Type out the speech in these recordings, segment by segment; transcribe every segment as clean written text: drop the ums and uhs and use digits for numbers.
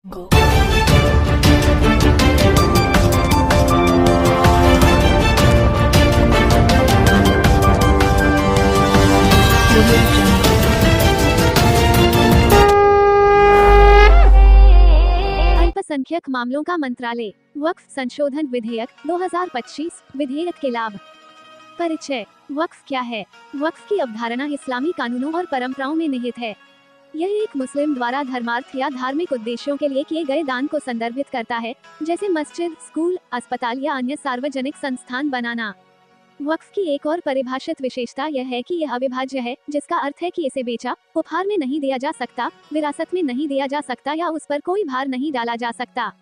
Go. अल्पसंख्यक मामलों का मंत्रालय वक्फ संशोधन विधेयक 2025 विधेयक के लाभ। परिचय। वक्फ क्या है? वक्फ की अवधारणा इस्लामी कानूनों और परंपराओं में निहित है। यह एक मुस्लिम द्वारा धर्मार्थ या धार्मिक उद्देश्यों के लिए किए गए दान को संदर्भित करता है, जैसे मस्जिद, स्कूल, अस्पताल या अन्य सार्वजनिक संस्थान बनाना। वक्फ की एक और परिभाषित विशेषता यह है कि यह अविभाज्य है, जिसका अर्थ है कि इसे बेचा, उपहार में नहीं दिया जा सकता, विरासत में नहीं दिया जा सकता या उस पर कोई भार नहीं डाला जा सकता।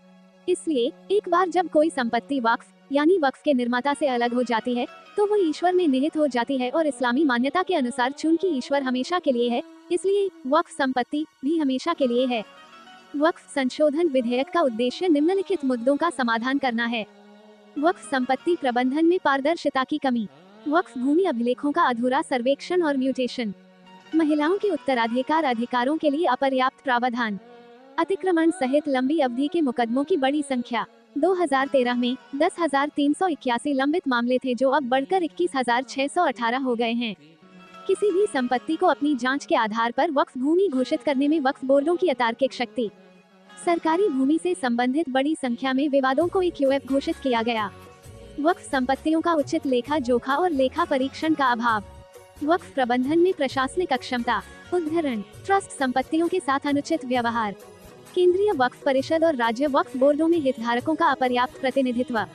इसलिए एक बार जब कोई संपत्ति वक्फ यानी वक्फ के निर्माता से अलग हो जाती है, तो वो ईश्वर में निहित हो जाती है और इस्लामी मान्यता के अनुसार चूंकि ईश्वर हमेशा के लिए है, इसलिए वक्फ संपत्ति भी हमेशा के लिए है। वक्फ संशोधन विधेयक का उद्देश्य निम्नलिखित मुद्दों का समाधान करना है। वक्फ संपत्ति प्रबंधन में पारदर्शिता की कमी, वक्फ भूमि अभिलेखों का अधूरा सर्वेक्षण और म्यूटेशन, महिलाओं के उत्तराधिकार अधिकारों के लिए अपर्याप्त प्रावधान, अतिक्रमण सहित लंबी अवधि के मुकदमों की बड़ी संख्या। 2013 में 10,381 लंबित मामले थे, जो अब बढ़कर 21,618 हो गए हैं। किसी भी संपत्ति को अपनी जांच के आधार पर वक्फ भूमि घोषित करने में वक्फ बोर्डों की अतार्किक शक्ति, सरकारी भूमि से संबंधित बड़ी संख्या में विवादों को EQF घोषित किया गया, वक्फ संपत्तियों का उचित लेखा जोखा और लेखा परीक्षण का अभाव, वक्फ प्रबंधन में प्रशासनिक अक्षमता, उदाहरण ट्रस्ट संपत्तियों के साथ अनुचित व्यवहार, केंद्रीय वक्फ परिषद और राज्य वक्फ बोर्डों में हितधारकों का अपर्याप्त प्रतिनिधित्व।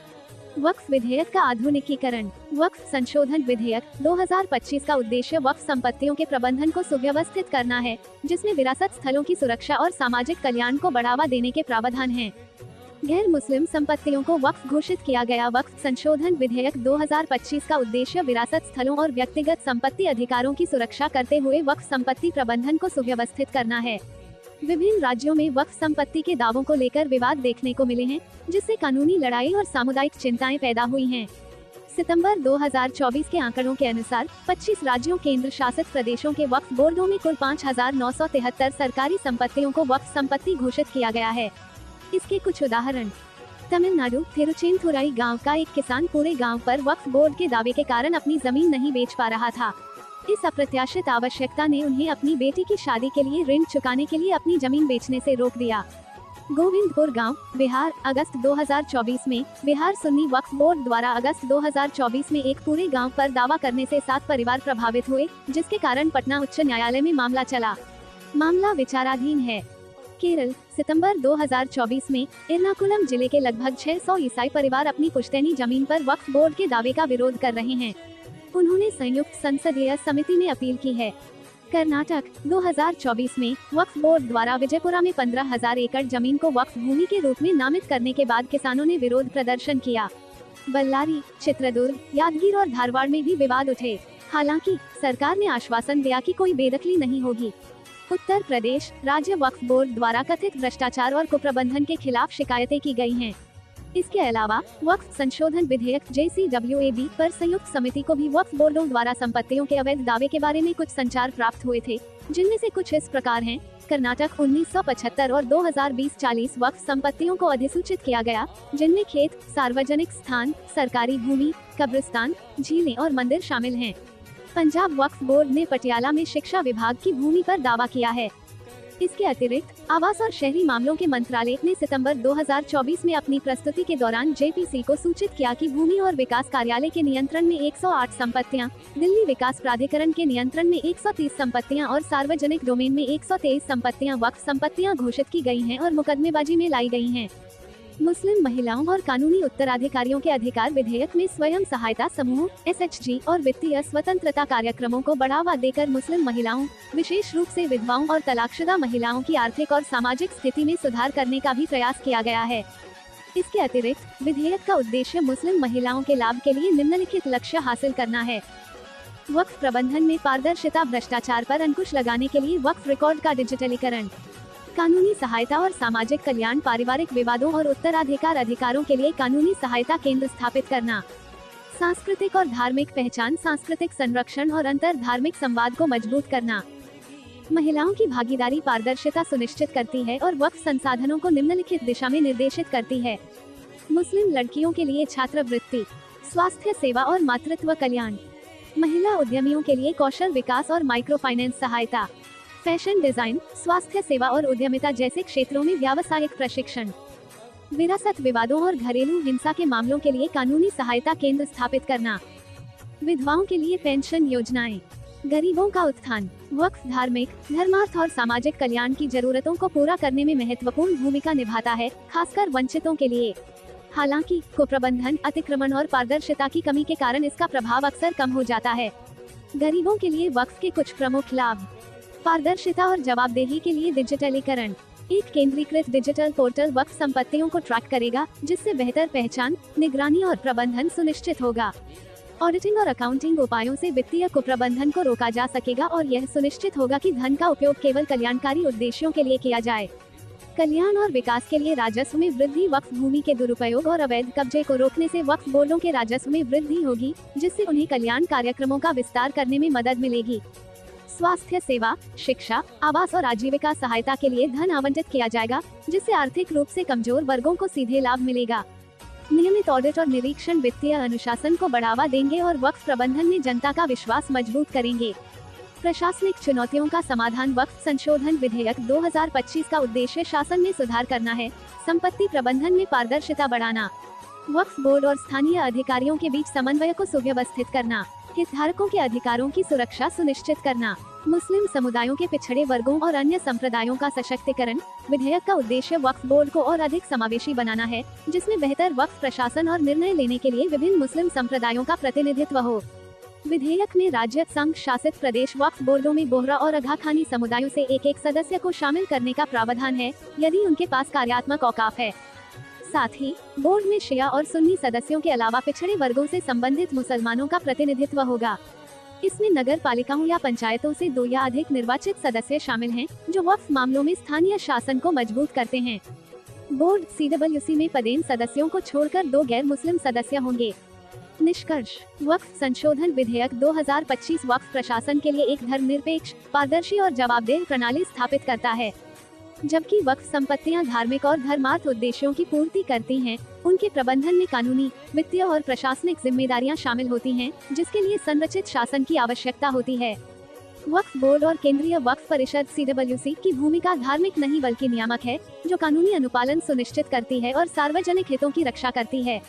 वक्फ विधेयक का आधुनिकीकरण। वक्फ संशोधन विधेयक 2025 का उद्देश्य वक्फ संपत्तियों के प्रबंधन को सुव्यवस्थित करना है, जिसमें विरासत स्थलों की सुरक्षा और सामाजिक कल्याण को बढ़ावा देने के प्रावधान हैं। गैर मुस्लिम संपत्तियों को वक्फ घोषित किया गया। वक्फ संशोधन विधेयक 2025 का उद्देश्य विरासत स्थलों और व्यक्तिगत संपत्ति अधिकारों की सुरक्षा करते हुए वक्फ संपत्ति प्रबंधन को सुव्यवस्थित करना है। विभिन्न राज्यों में वक्फ संपत्ति के दावों को लेकर विवाद देखने को मिले हैं, जिससे कानूनी लड़ाई और सामुदायिक चिंताएं पैदा हुई हैं। सितंबर 2024 के आंकड़ों के अनुसार 25 राज्यों केंद्र शासित प्रदेशों के वक्फ बोर्डों में कुल 5,973 सरकारी संपत्तियों को वक्फ संपत्ति घोषित किया गया है। इसके कुछ उदाहरण। तमिलनाडु थिरुचेंथुराई गांव का एक किसान पूरे गांव पर वक्फ बोर्ड के दावे के कारण अपनी जमीन नहीं बेच पा रहा था। इस अप्रत्याशित आवश्यकता ने उन्हें अपनी बेटी की शादी के लिए ऋण चुकाने के लिए अपनी जमीन बेचने से रोक दिया। गोविंदपुर गांव, बिहार, अगस्त 2024 में बिहार सुन्नी वक्फ बोर्ड द्वारा अगस्त 2024 में एक पूरे गांव पर दावा करने से 7 परिवार प्रभावित हुए, जिसके कारण पटना उच्च न्यायालय में मामला चला। मामला विचाराधीन है। केरल, सितंबर 2024 में एर्नाकुलम जिले के लगभग 600 ईसाई परिवार अपनी पुश्तैनी जमीन पर वक्फ बोर्ड के दावे का विरोध कर रहे हैं। उन्होंने संयुक्त संसदीय समिति में अपील की है। कर्नाटक, 2024 में वक्फ बोर्ड द्वारा विजयपुरा में 15,000 एकड़ जमीन को वक्फ भूमि के रूप में नामित करने के बाद किसानों ने विरोध प्रदर्शन किया। बल्लारी, चित्रदुर्ग, यादगीर और धारवाड़ में भी विवाद उठे। हालांकि सरकार ने आश्वासन दिया कि कोई बेदखली नहीं होगी। उत्तर प्रदेश, राज्य वक्फ बोर्ड द्वारा कथित भ्रष्टाचार और कुप्रबंधन के खिलाफ शिकायतें की गई हैं। इसके अलावा वक्फ संशोधन विधेयक JCWAB पर संयुक्त समिति को भी वक्फ बोर्डों द्वारा संपत्तियों के अवैध दावे के बारे में कुछ संचार प्राप्त हुए थे, जिनमें से कुछ इस प्रकार हैं। कर्नाटक 1975 और 2020 40 वक्फ संपत्तियों को अधिसूचित किया गया, जिनमें खेत, सार्वजनिक स्थान, सरकारी भूमि, कब्रिस्तान, झीलें और मंदिर शामिल हैं। पंजाब वक्फ बोर्ड ने पटियाला में शिक्षा विभाग की भूमि पर दावा किया है। इसके अतिरिक्त आवास और शहरी मामलों के मंत्रालय ने सितंबर 2024 में अपनी प्रस्तुति के दौरान JPC को सूचित किया कि भूमि और विकास कार्यालय के नियंत्रण में 108 संपत्तियां, दिल्ली विकास प्राधिकरण के नियंत्रण में 130 संपत्तियां और सार्वजनिक डोमेन में 123 संपत्तियां वक्फ संपत्तियां घोषित की गई हैं और मुकदमेबाजी में लाई गई हैं। मुस्लिम महिलाओं और कानूनी उत्तराधिकारियों के अधिकार विधेयक में स्वयं सहायता समूह SHG और वित्तीय स्वतंत्रता कार्यक्रमों को बढ़ावा देकर मुस्लिम महिलाओं, विशेष रूप से विधवाओं और तलाकशुदा महिलाओं की आर्थिक और सामाजिक स्थिति में सुधार करने का भी प्रयास किया गया है। इसके अतिरिक्त विधेयक का उद्देश्य मुस्लिम महिलाओं के लाभ के लिए निम्नलिखित लक्ष्य हासिल करना है। वक्फ प्रबंधन में पारदर्शिता, भ्रष्टाचार पर अंकुश लगाने के लिए वक्फ रिकॉर्ड का डिजिटलीकरण, कानूनी सहायता और सामाजिक कल्याण, पारिवारिक विवादों और उत्तराधिकार अधिकारों के लिए कानूनी सहायता केंद्र स्थापित करना, सांस्कृतिक और धार्मिक पहचान, सांस्कृतिक संरक्षण और अंतर धार्मिक संवाद को मजबूत करना। महिलाओं की भागीदारी पारदर्शिता सुनिश्चित करती है और वक्फ संसाधनों को निम्नलिखित दिशा में निर्देशित करती है। मुस्लिम लड़कियों के लिए छात्रवृत्ति, स्वास्थ्य सेवा और मातृत्व कल्याण, महिला उद्यमियों के लिए कौशल विकास और माइक्रो फाइनेंस सहायता, फैशन डिजाइन, स्वास्थ्य सेवा और उद्यमिता जैसे क्षेत्रों में व्यावसायिक प्रशिक्षण, विरासत विवादों और घरेलू हिंसा के मामलों के लिए कानूनी सहायता केंद्र स्थापित करना, विधवाओं के लिए पेंशन योजनाएं, गरीबों का उत्थान। वक्फ धार्मिक, धर्मार्थ और सामाजिक कल्याण की जरूरतों को पूरा करने में महत्वपूर्ण भूमिका निभाता है, खासकर वंचितों के लिए। हालांकि कुप्रबंधन, अतिक्रमण और पारदर्शिता की कमी के कारण इसका प्रभाव अक्सर कम हो जाता है। गरीबों के लिए वक्फ के कुछ प्रमुख लाभ। पारदर्शिता और जवाबदेही के लिए डिजिटलीकरण। एक केंद्रीकृत डिजिटल पोर्टल वक्फ संपत्तियों को ट्रैक करेगा, जिससे बेहतर पहचान, निगरानी और प्रबंधन सुनिश्चित होगा। ऑडिटिंग और अकाउंटिंग उपायों से वित्तीय कुप्रबंधन को रोका जा सकेगा और यह सुनिश्चित होगा कि धन का उपयोग केवल कल्याणकारी उद्देश्यों के लिए किया जाए। कल्याण और विकास के लिए राजस्व में वृद्धि। वक्फ भूमि के दुरुपयोग और अवैध कब्जे को रोकने से वक्फ बोर्डों के राजस्व में वृद्धि होगी, जिससे उन्हें कल्याण कार्यक्रमों का विस्तार करने में मदद मिलेगी। स्वास्थ्य सेवा, शिक्षा, आवास और आजीविका सहायता के लिए धन आवंटित किया जाएगा, जिससे आर्थिक रूप से कमजोर वर्गों को सीधे लाभ मिलेगा। नियमित ऑडिट और निरीक्षण वित्तीय अनुशासन को बढ़ावा देंगे और वक्फ प्रबंधन में जनता का विश्वास मजबूत करेंगे। प्रशासनिक चुनौतियों का समाधान। वक्फ संशोधन विधेयक 2025 का उद्देश्य शासन में सुधार करना है, संपत्ति प्रबंधन में पारदर्शिता बढ़ाना, वक्फ बोर्ड और स्थानीय अधिकारियों के बीच समन्वय को सुव्यवस्थित करना, हितधारकों के अधिकारों की सुरक्षा सुनिश्चित करना, मुस्लिम समुदायों के पिछड़े वर्गों और अन्य संप्रदायों का सशक्तिकरण। विधेयक का उद्देश्य वक्फ बोर्ड को और अधिक समावेशी बनाना है, जिसमें बेहतर वक्फ प्रशासन और निर्णय लेने के लिए विभिन्न मुस्लिम संप्रदायों का प्रतिनिधित्व हो। विधेयक में राज्य, संघ शासित प्रदेश वक्फ बोर्डों में बोहरा और अघा खानी समुदायों से एक सदस्य को शामिल करने का प्रावधान है, यदि उनके पास कार्यात्मक औकाफ है। साथ ही बोर्ड में शिया और सुन्नी सदस्यों के अलावा पिछड़े वर्गों से संबंधित मुसलमानों का प्रतिनिधित्व होगा। इसमें नगर पालिकाओं या पंचायतों से 2 या अधिक निर्वाचित सदस्य शामिल हैं, जो वक्फ मामलों में स्थानीय शासन को मजबूत करते हैं। बोर्ड CWC में पदेन सदस्यों को छोड़कर 2 गैर मुस्लिम सदस्य होंगे। निष्कर्ष। वक्फ संशोधन विधेयक 2025 वक्फ प्रशासन के लिए एक धर्मनिरपेक्ष, पारदर्शी और जवाबदेह प्रणाली स्थापित करता है। जबकि वक्फ संपत्तियां धार्मिक और धर्मार्थ उद्देश्यों की पूर्ति करती हैं, उनके प्रबंधन में कानूनी, वित्तीय और प्रशासनिक जिम्मेदारियां शामिल होती हैं, जिसके लिए संरचित शासन की आवश्यकता होती है। वक्फ बोर्ड और केंद्रीय वक्फ परिषद CWC की भूमिका धार्मिक नहीं बल्कि नियामक है, जो कानूनी अनुपालन सुनिश्चित करती है और सार्वजनिक हितों की रक्षा करती है।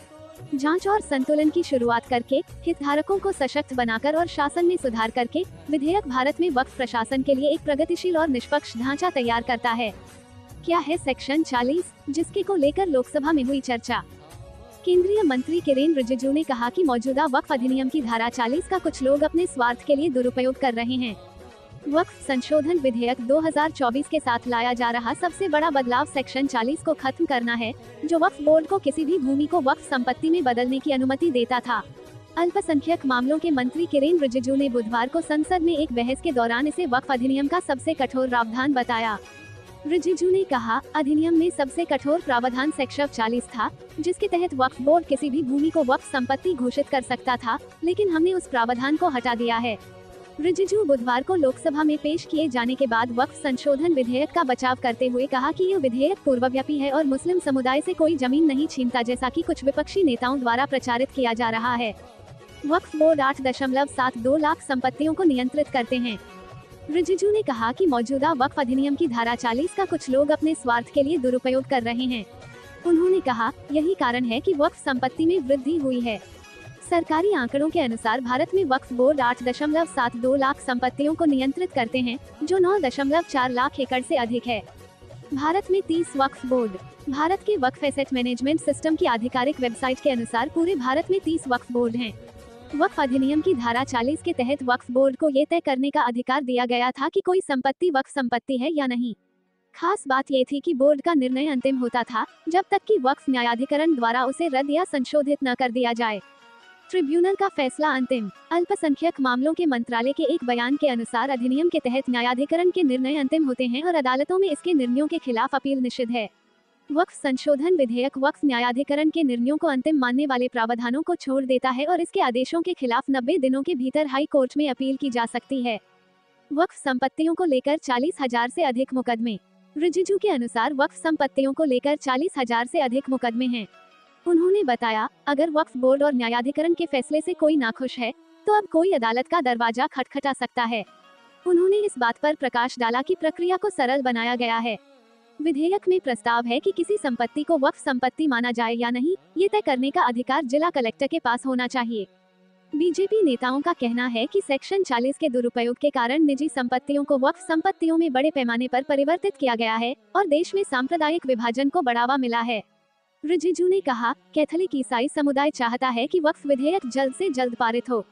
जांच और संतुलन की शुरुआत करके, हितधारकों को सशक्त बनाकर और शासन में सुधार करके, विधेयक भारत में वक्फ प्रशासन के लिए एक प्रगतिशील और निष्पक्ष ढांचा तैयार करता है। क्या है सेक्शन 40, जिसके को लेकर लोकसभा में हुई चर्चा। केंद्रीय मंत्री किरेन रिजिजू ने कहा कि मौजूदा वक्फ अधिनियम की धारा 40 का कुछ लोग अपने स्वार्थ के लिए दुरुपयोग कर रहे हैं। वक्फ संशोधन विधेयक 2024 के साथ लाया जा रहा सबसे बड़ा बदलाव सेक्शन 40 को खत्म करना है, जो वक्फ बोर्ड को किसी भी भूमि को वक्फ संपत्ति में बदलने की अनुमति देता था। अल्पसंख्यक मामलों के मंत्री किरेन रिजिजू ने बुधवार को संसद में एक बहस के दौरान इसे वक्फ अधिनियम का सबसे कठोर प्रावधान बताया। रिजिजू ने कहा, अधिनियम में सबसे कठोर प्रावधान सेक्शन 40 था, जिसके तहत वक्फ बोर्ड किसी भी भूमि को वक्फ संपत्ति घोषित कर सकता था, लेकिन हमने उस प्रावधान को हटा दिया है। रिजिजू बुधवार को लोकसभा में पेश किए जाने के बाद वक्फ संशोधन विधेयक का बचाव करते हुए कहा कि यह विधेयक पूर्वव्यापी है और मुस्लिम समुदाय से कोई जमीन नहीं छीनता, जैसा कि कुछ विपक्षी नेताओं द्वारा प्रचारित किया जा रहा है। वक्फ बोर्ड 8.72 लाख संपत्तियों को नियंत्रित करते हैं। रिजिजू ने कहा कि मौजूदा वक्फ अधिनियम की धारा 40 का कुछ लोग अपने स्वार्थ के लिए दुरुपयोग कर रहे हैं। उन्होंने कहा, यही कारण है कि वक्फ संपत्ति में वृद्धि हुई है। सरकारी आंकड़ों के अनुसार भारत में वक्फ बोर्ड 8.72 लाख संपत्तियों को नियंत्रित करते हैं, जो 9.4 लाख एकड़ से अधिक है। भारत में 30 वक्फ बोर्ड। भारत के वक्फ एसेट मैनेजमेंट सिस्टम की आधिकारिक वेबसाइट के अनुसार पूरे भारत में 30 वक्फ बोर्ड हैं। वक्फ अधिनियम की धारा 40 के तहत वक्फ बोर्ड को ये तय करने का अधिकार दिया गया था कि कोई संपत्ति वक्फ संपत्ति है या नहीं। खास बात ये थी कि बोर्ड का निर्णय अंतिम होता था, जब तक कि वक्फ न्यायाधिकरण द्वारा उसे रद्द या संशोधित न कर दिया जाए। ट्रिब्यूनल का फैसला अंतिम। अल्पसंख्यक मामलों के मंत्रालय के एक बयान के अनुसार अधिनियम के तहत न्यायाधिकरण के निर्णय अंतिम होते हैं और अदालतों में इसके निर्णयों के खिलाफ अपील निषिद्ध है। वक्फ संशोधन विधेयक वक्फ न्यायाधिकरण के निर्णयों को अंतिम मानने वाले प्रावधानों को छोड़ देता है और इसके आदेशों के खिलाफ 90 दिनों के भीतर हाई कोर्ट में अपील की जा सकती है। वक्फ संपत्तियों को लेकर 40,000 से अधिक मुकदमे। रिजिजू के अनुसार वक्फ संपत्तियों को लेकर 40,000 से अधिक मुकदमे हैं। उन्होंने बताया, अगर वक्फ बोर्ड और न्यायाधिकरण के फैसले से कोई नाखुश है तो अब कोई अदालत का दरवाजा खटखटा सकता है। उन्होंने इस बात पर प्रकाश डाला कि प्रक्रिया को सरल बनाया गया है। विधेयक में प्रस्ताव है कि किसी संपत्ति को वक्फ संपत्ति माना जाए या नहीं, ये तय करने का अधिकार जिला कलेक्टर के पास होना चाहिए। बीजेपी नेताओं का कहना है कि सेक्शन 40 के दुरुपयोग के कारण निजी संपत्तियों को वक्फ संपत्तियों में बड़े पैमाने पर परिवर्तित किया गया है और देश में सांप्रदायिक विभाजन को बढ़ावा मिला है। रिजिजू ने कहा, कैथोलिक ईसाई समुदाय चाहता है कि वक्फ विधेयक जल्द से जल्द पारित हो।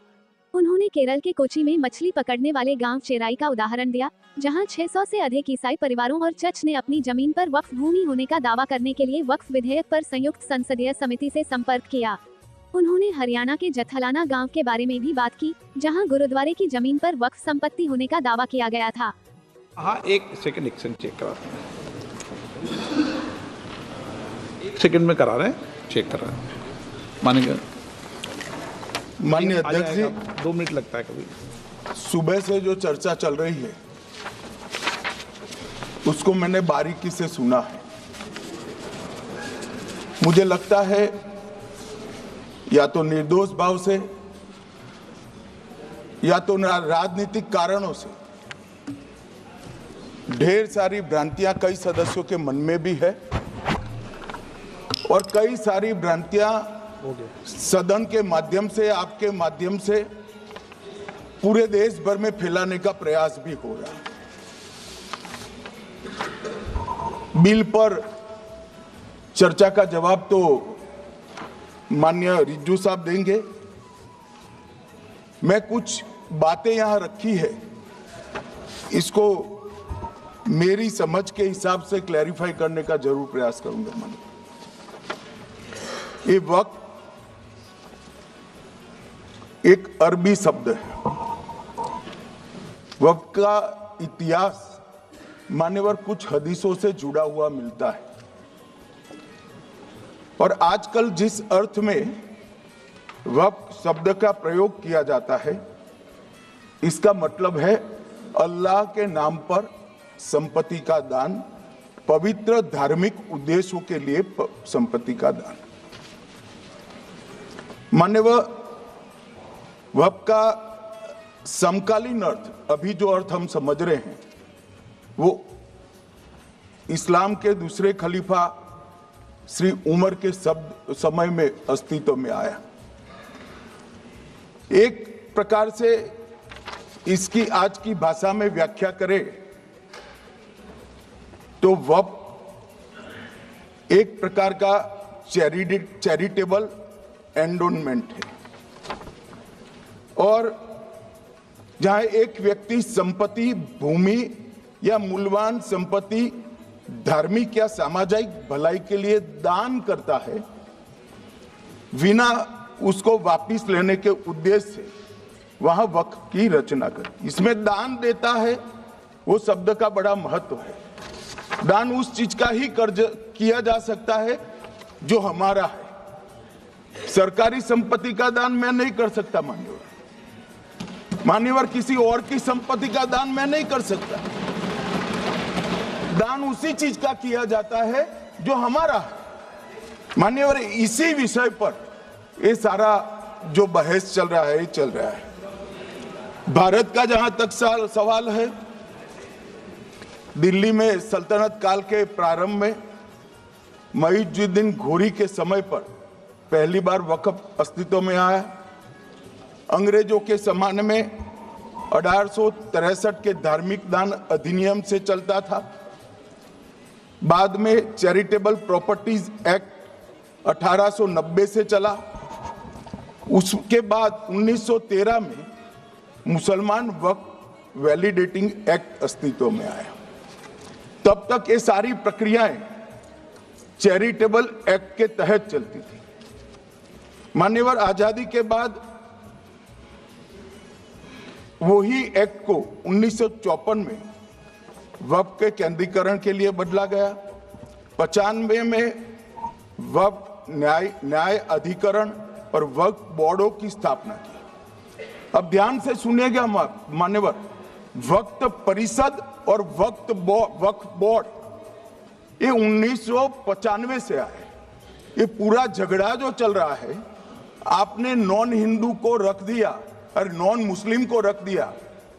उन्होंने केरल के कोची में मछली पकड़ने वाले गांव चेराई का उदाहरण दिया, जहां 600 से अधिक ईसाई परिवारों और चर्च ने अपनी जमीन पर वक्फ भूमि होने का दावा करने के लिए वक्फ विधेयक पर संयुक्त संसदीय समिति से संपर्क किया। उन्होंने हरियाणा के जथलाना गांव के बारे में भी बात की, जहां गुरुद्वारे की जमीन पर वक्फ संपत्ति होने का दावा किया गया था। हाँ, एक सेकंड चेक करा, एक सेकंड में करा रहे हैं, चेक कर रहे हैं। माननीय अध्यक्ष जी, 2 मिनट लगता है कभी। सुबह से जो चर्चा चल रही है उसको मैंने बारीकी से सुना है। मुझे लगता है या तो निर्दोष भाव से या तो राजनीतिक कारणों से ढेर सारी भ्रांतियां कई सदस्यों के मन में भी है और कई सारी भ्रांतियां सदन के माध्यम से, आपके माध्यम से पूरे देश भर में फैलाने का प्रयास भी हो रहा है। बिल पर चर्चा का जवाब तो माननीय रिजिजू साहब देंगे। मैं कुछ बातें यहां रखी है, इसको मेरी समझ के हिसाब से क्लैरिफाई करने का जरूर प्रयास करूंगा। माननीय, ये वक्त एक अरबी शब्द है। वक्त का इतिहास मान्यवर कुछ हदीसों से जुड़ा हुआ मिलता है और आजकल जिस अर्थ में वक्फ शब्द का प्रयोग किया जाता है, इसका मतलब है अल्लाह के नाम पर संपत्ति का दान, पवित्र धार्मिक उद्देश्यों के लिए संपत्ति का दान। मान्यवर, वक्फ का समकालीन अर्थ, अभी जो अर्थ हम समझ रहे हैं, वो इस्लाम के दूसरे खलीफा श्री उमर के समय में अस्तित्व में आया। एक प्रकार से इसकी आज की भाषा में व्याख्या करें तो वक्फ एक प्रकार का चैरिटेबल एंडोनमेंट है और जहां एक व्यक्ति संपत्ति, भूमि या मूल्यवान संपत्ति धार्मिक या सामाजिक भलाई के लिए दान करता है, बिना उसको वापस लेने के उद्देश्य से वहां वक्फ की रचना कर। इसमें दान देता है, वो शब्द का बड़ा महत्व है। दान उस चीज का ही कर्ज किया जा सकता है जो हमारा है। सरकारी संपत्ति का दान मैं नहीं कर सकता। मान्यवर, किसी और की संपत्ति का दान मैं नहीं कर सकता। दान उसी चीज का किया जाता है जो हमारा है। मान्यवर, इसी विषय पर ये सारा जो बहस चल रहा है, चल रहा है। भारत का जहां तक सवाल है, दिल्ली में सल्तनत काल के प्रारंभ में मुइज़ुद्दीन घोरी के समय पर पहली बार वक्फ अस्तित्व में आया। अंग्रेजों के जमाने में 1863 के धार्मिक दान अधिनियम से चलता था। बाद में चैरिटेबल प्रॉपर्टीज एक्ट 1890 से चला। उसके बाद 1913 में मुसलमान वक्फ वैलिडेटिंग एक्ट अस्तित्व में आया। तब तक ये सारी प्रक्रियाएं चैरिटेबल एक्ट के तहत चलती थी। मान्यवर, आजादी के बाद वही एक्ट को 1954 में वक्फ के केंद्रीकरण के लिए बदला गया। 95 में वक्फ न्याय अधिकरण और वक्फ बोर्डों की स्थापना की। अब ध्यान से सुनिएगा मान्यवर, वक्फ परिषद और वक्फ बोर्ड ये 1995 से आए। ये पूरा झगड़ा जो चल रहा है, आपने नॉन हिंदू को रख दिया और नॉन मुस्लिम को रख दिया,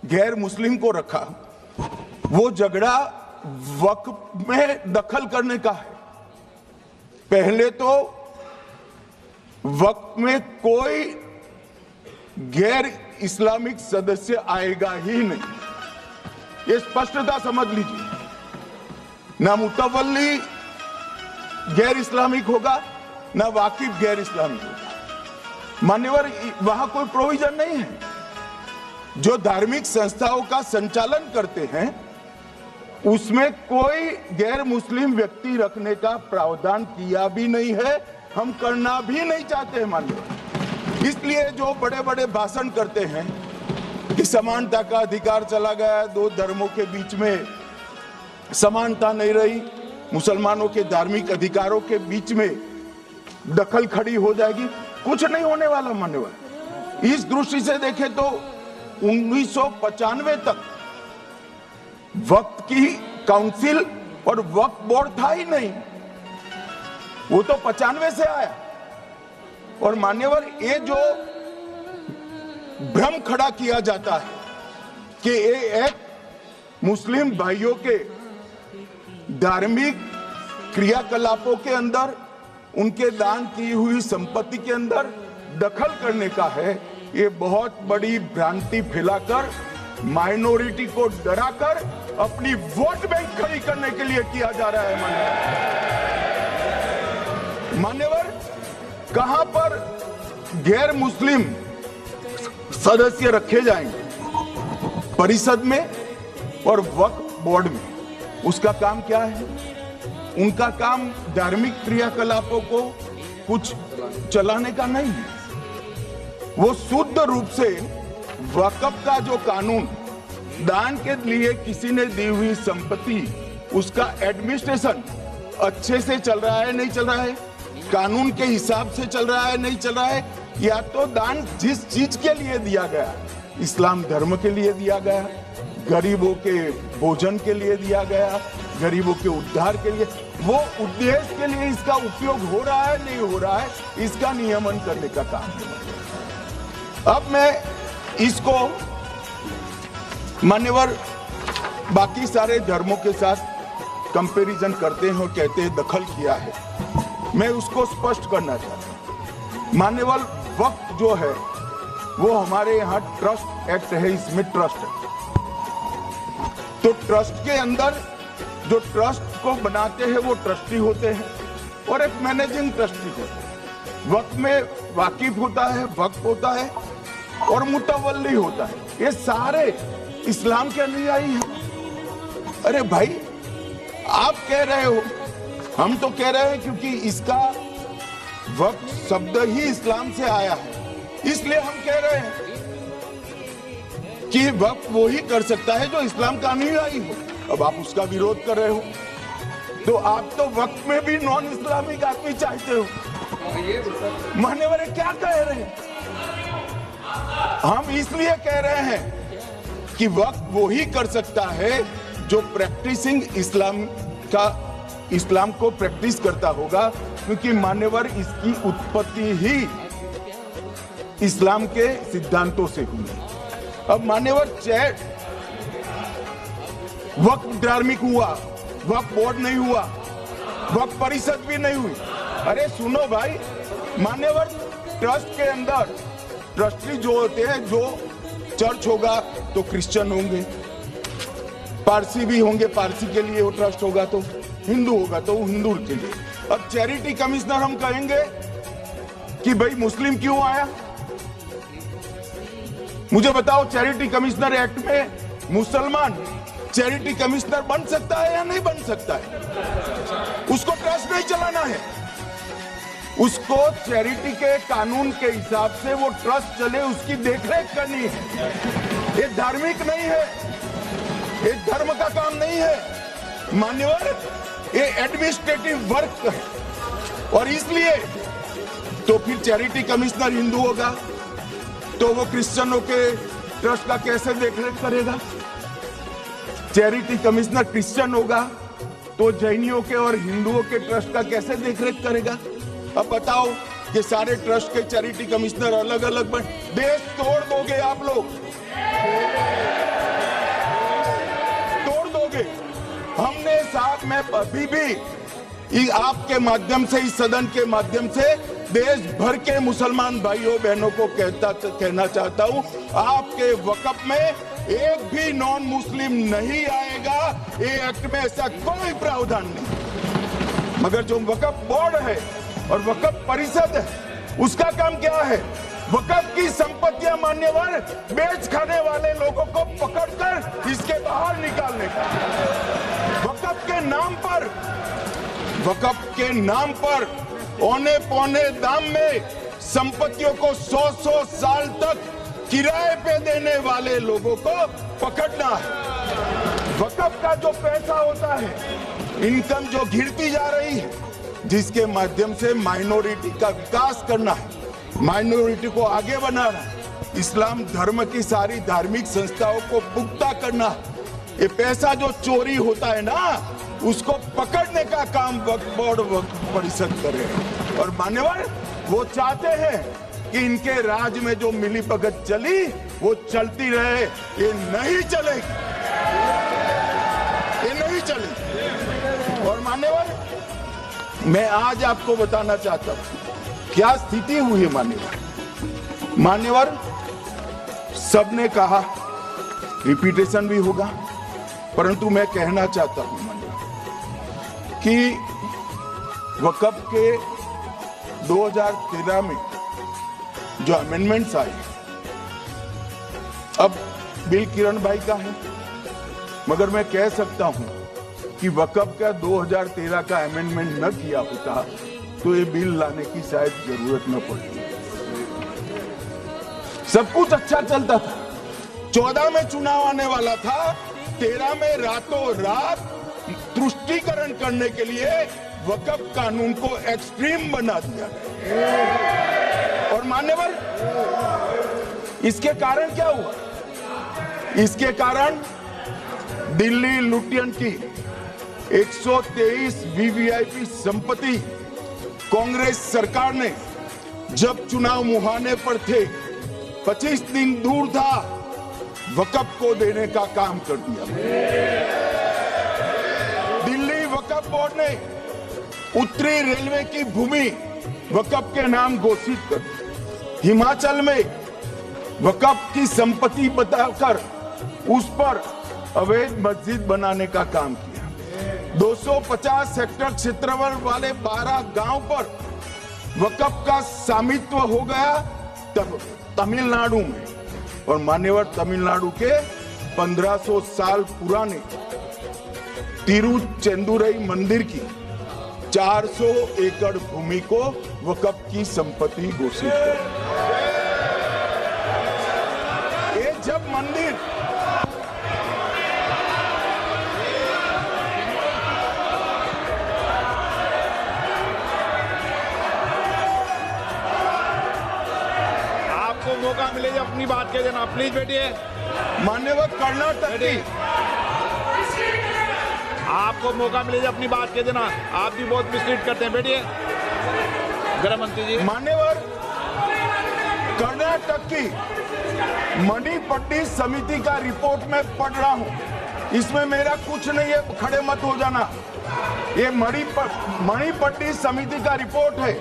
गैर मुस्लिम को रखा। वो झगड़ा वक्फ में दखल करने का है। पहले तो वक्फ में कोई गैर इस्लामिक सदस्य आएगा ही नहीं, ये स्पष्टता समझ लीजिए। ना मुतवल्ली गैर इस्लामिक होगा, ना वाकिफ गैर इस्लामिक होगा। मान्यवर, वहां कोई प्रोविजन नहीं है। जो धार्मिक संस्थाओं का संचालन करते हैं उसमें कोई गैर मुस्लिम व्यक्ति रखने का प्रावधान किया भी नहीं है, हम करना भी नहीं चाहते हैं मान्यवर। इसलिए जो बड़े बड़े भाषण करते हैं कि समानता का अधिकार चला गया, दो धर्मों के बीच में समानता नहीं रही, मुसलमानों के धार्मिक अधिकारों के बीच में दखल खड़ी हो जाएगी, कुछ नहीं होने वाला मान्यवर। इस दृष्टि से देखें तो 1995 तक वक्फ की काउंसिल और वक्फ बोर्ड था ही नहीं, वो तो 95 से आया। और मान्यवर, ये जो भ्रम खड़ा किया जाता है कि ये एक मुस्लिम भाइयों के धार्मिक क्रियाकलापों के अंदर, उनके दान की हुई संपत्ति के अंदर दखल करने का है, ये बहुत बड़ी भ्रांति फैलाकर माइनॉरिटी को डराकर अपनी वोट बैंक खड़ी करने के लिए किया जा रहा है मान्यवर। कहां पर गैर मुस्लिम सदस्य रखे जाएंगे? परिषद में और वक्फ बोर्ड में। उसका काम क्या है? उनका काम धार्मिक क्रियाकलापों को कुछ चलाने का नहीं है। वो शुद्ध रूप से वक्फ का जो कानून, दान के लिए किसी ने दी हुई संपत्ति, उसका एडमिनिस्ट्रेशन अच्छे से चल रहा है, नहीं चल रहा है, कानून के हिसाब से चल रहा है, नहीं चल रहा है, या तो दान जिस चीज के लिए दिया गया, इस्लाम धर्म के लिए दिया गया, गरीबों के भोजन के लिए दिया गया, गरीबों के उद्धार के लिए, वो उद्देश्य के लिए इसका उपयोग हो रहा है, नहीं हो रहा है, इसका नियमन करने का काम है। अब मैं इसको मान्यवर बाकी सारे धर्मों के साथ कंपैरिजन करते हैं और कहते हैं दखल किया है। मैं उसको स्पष्ट करना चाहता हूं। मान्यवर, वक्त जो है वो हमारे यहाँ ट्रस्ट एक्ट है, इसमें ट्रस्ट है। तो ट्रस्ट के अंदर जो ट्रस्ट को बनाते हैं वो ट्रस्टी होते हैं और एक मैनेजिंग ट्रस्टी होता है। वक्त में वाकिफ होता है, वक्फ होता है और मुतवल्ली होता है। ये सारे इस्लाम के अनुयायी हैं। अरे भाई, आप कह रहे हो, हम तो कह रहे हैं क्योंकि इसका वक्फ शब्द ही इस्लाम से आया है, इसलिए हम कह रहे हैं कि वक्फ वो ही कर सकता है जो इस्लाम का अनुयायी हो। अब आप उसका विरोध कर रहे हो, तो आप तो वक्फ में भी नॉन इस्लामिक आदमी चाहते हो। मान्यवर क्या कह रहे हैं? हम इसलिए कह रहे हैं कि वक्फ वो ही कर सकता है जो प्रैक्टिसिंग इस्लाम को प्रैक्टिस करता होगा, क्योंकि मान्यवर इसकी उत्पत्ति ही इस्लाम के सिद्धांतों से हुई। अब मान्यवर, वक्फ धार्मिक हुआ, वक्फ बोर्ड नहीं हुआ, वक्फ परिषद भी नहीं हुई। अरे सुनो भाई, मान्यवर, ट्रस्ट के अंदर ट्रस्टी जो होते हैं, जो चर्च होगा तो क्रिश्चियन होंगे, पारसी भी होंगे, पारसी के लिए वो ट्रस्ट होगा, तो हिंदू होगा तो हिंदू के लिए। अब चैरिटी कमिश्नर हम कहेंगे कि भाई मुस्लिम क्यों आया? मुझे बताओ, चैरिटी कमिश्नर एक्ट में मुसलमान चैरिटी कमिश्नर बन सकता है या नहीं बन सकता है? उसको ट्रस्ट नहीं चलाना है, उसको चैरिटी के कानून के हिसाब से वो ट्रस्ट चले, उसकी देखरेख करनी है। ये धार्मिक नहीं है, ये धर्म का काम नहीं है मान्यवर, ये एडमिनिस्ट्रेटिव वर्क है। और इसलिए तो फिर चैरिटी कमिश्नर हिंदू होगा तो वो क्रिश्चियनों के ट्रस्ट का कैसे देखरेख करेगा? चैरिटी कमिश्नर क्रिश्चियन होगा तो जैनियों के और हिंदुओं के ट्रस्ट का कैसे देखरेख करेगा? अब बताओ कि सारे ट्रस्ट के चैरिटी कमिश्नर अलग अलग बन, देश तोड़ दोगे आप लोग, तोड़ दोगे। हमने साहब, मैं अभी भी आपके माध्यम से, इस सदन के माध्यम से देश भर के मुसलमान भाइयों बहनों को कहना चाहता हूं, आपके वक्फ में एक भी नॉन मुस्लिम नहीं आएगा। ये एक्ट में ऐसा कोई प्रावधान नहीं। मगर जो वक्फ बोर्ड है और वक्फ परिषद है, उसका काम क्या है? वक्फ की संपत्तियां मान्यवर बेच खाने वाले लोगों को पकड़कर इसके बाहर निकालने का। वक्फ के नाम पर औने पौने दाम में संपत्तियों को 100 साल तक किराए पे देने वाले लोगों को पकड़ना है। वक्फ का जो पैसा होता है, इनकम जो गिरती जा रही है, जिसके माध्यम से माइनॉरिटी का विकास करना है, माइनॉरिटी को आगे बढ़ाना है, इस्लाम धर्म की सारी धार्मिक संस्थाओं को पुख्ता करना है। ये पैसा जो चोरी होता है ना, उसको पकड़ने का काम वक्फ बोर्ड, वक्फ परिषद करे। और मान्यवर वो चाहते हैं कि इनके राज में जो मिली भगत चली वो चलती रहे। ये नहीं चलेगी, ये नहीं चलेगी। और मान्यवर, मैं आज आपको बताना चाहता हूं क्या स्थिति हुई है। मान्यवर, सबने कहा, रिपीटेशन भी होगा, परंतु मैं कहना चाहता हूं कि वक्फ के 2013 में जो अमेंडमेंट्स आए, अब बिल किरण भाई का है, मगर मैं कह सकता हूं कि वक्फ का 2013 का अमेंडमेंट न किया होता तो ये बिल लाने की शायद जरूरत न पड़ती। सब कुछ अच्छा चलता था। 14 में चुनाव आने वाला था, 13 में रातों रात तुष्टीकरण करने के लिए वक्फ कानून को एक्सट्रीम बना दिया। और मान्यवर, इसके कारण क्या हुआ? इसके कारण दिल्ली लुटियन की 123 वीवीआईपी संपत्ति कांग्रेस सरकार ने जब चुनाव मुहाने पर थे, 25 दिन दूर था, वक्फ को देने का काम कर दिया। दिल्ली वक्फ बोर्ड ने उत्तरी रेलवे की भूमि वक्फ के नाम घोषित कर, हिमाचल में वक्फ की संपत्ति बताकर उस पर अवैध मस्जिद बनाने का काम किया। 250 हेक्टेयर क्षेत्रफल वाले 12 गांव पर वक्फ का स्वामित्व हो गया तमिलनाडु में। और मान्यवर, तमिलनाडु के 1500 साल पुराने तिरुचेंदुरई मंदिर की 400 एकड़ भूमि को वक्फ की संपत्ति घोषित कर। ये जब मंदिर आपको मौका मिले जब अपनी बात कह देना, प्लीज बैठिए। मान्यवर, कर्नाटक की, आपको मौका मिले जब अपनी बात कह देना। आप भी बहुत मिसलीड करते हैं, बैठिए। गृह मंत्री जी। मान्यवर, कर्नाटक की मणिपट्टी समिति का रिपोर्ट में पढ़ रहा हूं, इसमें मेरा कुछ नहीं है, खड़े मत हो जाना। ये मणिपट्टी समिति का रिपोर्ट है।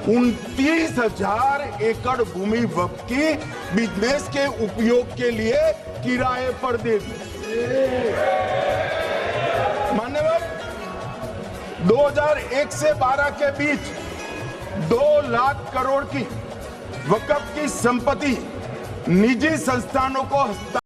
29,000 एकड़ भूमि वक्फ की बिजनेस के उपयोग के लिए किराए पर दे दी। मान्यवर, 2001 से 12 के बीच 2 लाख करोड़ की वक्फ की संपत्ति निजी संस्थानों को